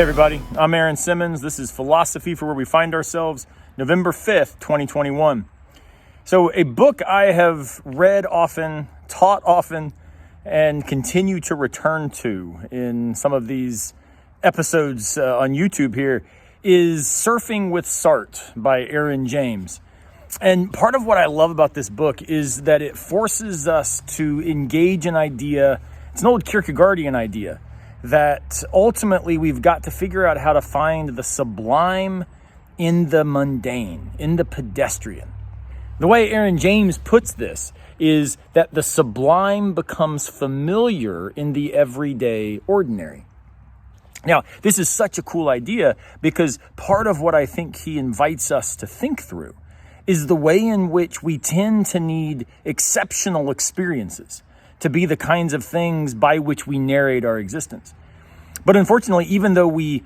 Hey everybody, I'm Aaron Simmons. This is Philosophy for Where We Find Ourselves, November 5th, 2021. So a book I have read often, taught often, and continue to return to in some of these episodes on YouTube here is Surfing with Sartre by Aaron James. And part of what I love about this book is that it forces us to engage an idea. It's an old Kierkegaardian idea that ultimately we've got to figure out how to find the sublime in the mundane, in the pedestrian. The way Aaron James puts this is that the sublime becomes familiar in the everyday ordinary. Now, this is such a cool idea because part of what I think he invites us to think through is the way in which we tend to need exceptional experiences to be the kinds of things by which we narrate our existence. But unfortunately, even though we,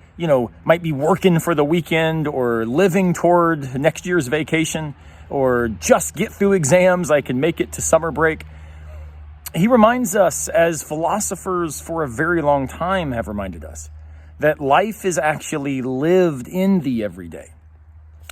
might be working for the weekend or living toward next year's vacation or just get through exams, I can make it to summer break, he reminds us, as philosophers for a very long time have reminded us, that life is actually lived in the everyday.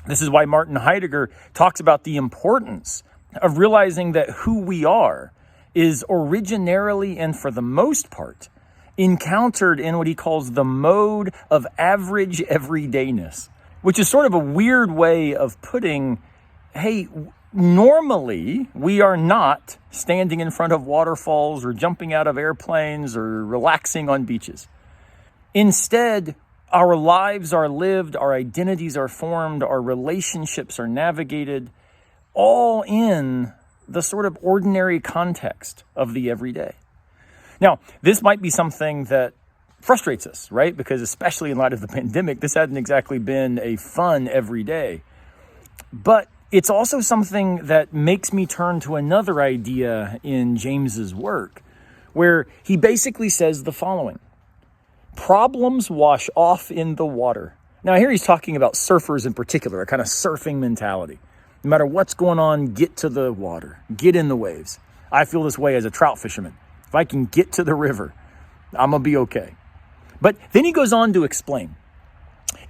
This is why Martin Heidegger talks about the importance of realizing that who we are is originarily and for the most part encountered in what he calls the mode of average everydayness, which is sort of a weird way of putting, hey, normally we are not standing in front of waterfalls or jumping out of airplanes or relaxing on beaches. Instead, our lives are lived, our identities are formed, our relationships are navigated, all in the sort of ordinary context of the everyday. Now, this might be something that frustrates us, right? Because especially in light of the pandemic, this hasn't exactly been a fun everyday. But it's also something that makes me turn to another idea in James's work, where he basically says the following: problems wash off in the water. Now, here he's talking about surfers in particular, a kind of surfing mentality. No matter what's going on, get to the water, get in the waves. I feel this way as a trout fisherman. If I can get to the river, I'm going to be okay. But then he goes on to explain,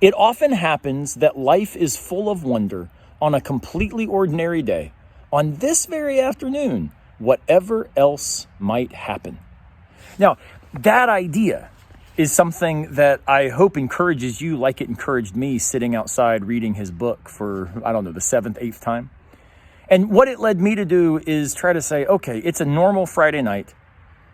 it often happens that life is full of wonder on a completely ordinary day, on this very afternoon, whatever else might happen. Now, that idea is something that I hope encourages you like it encouraged me sitting outside reading his book for, the 7th, 8th time. And what it led me to do is try to say, okay, it's a normal Friday night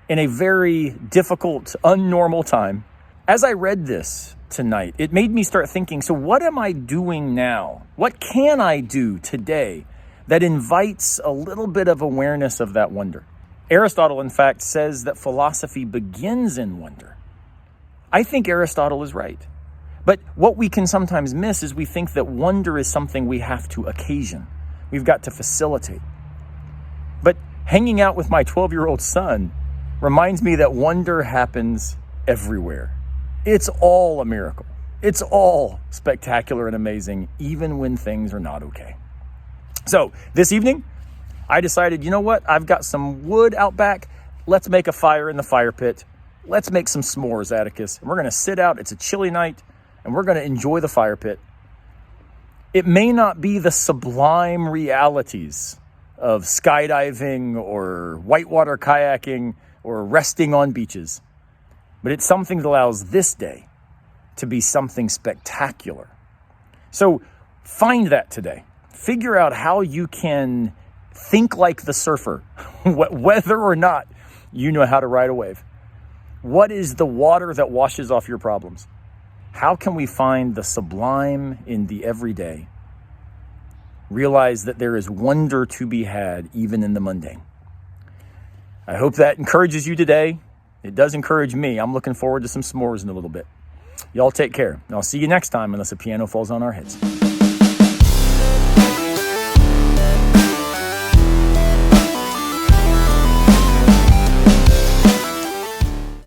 in a very difficult, unnormal time. As I read this tonight, it made me start thinking, so what am I doing now? What can I do today that invites a little bit of awareness of that wonder? Aristotle, in fact, says that philosophy begins in wonder. I think Aristotle is right. But what we can sometimes miss is we think that wonder is something we have to occasion. We've got to facilitate. But hanging out with my 12-year-old son reminds me that wonder happens everywhere. It's all a miracle. It's all spectacular and amazing, even when things are not okay. So this evening, I decided, you know what? I've got some wood out back. Let's make a fire in the fire pit. Let's make some s'mores, Atticus. And we're going to sit out. It's a chilly night, and we're going to enjoy the fire pit. It may not be the sublime realities of skydiving or whitewater kayaking or resting on beaches, but it's something that allows this day to be something spectacular. So find that today. Figure out how you can think like the surfer, whether or not you know how to ride a wave. What is the water that washes off your problems? How can we find the sublime in the everyday? Realize that there is wonder to be had even in the mundane. I hope that encourages you today. It does encourage me. I'm looking forward to some s'mores in a little bit. Y'all take care. I'll see you next time unless a piano falls on our heads.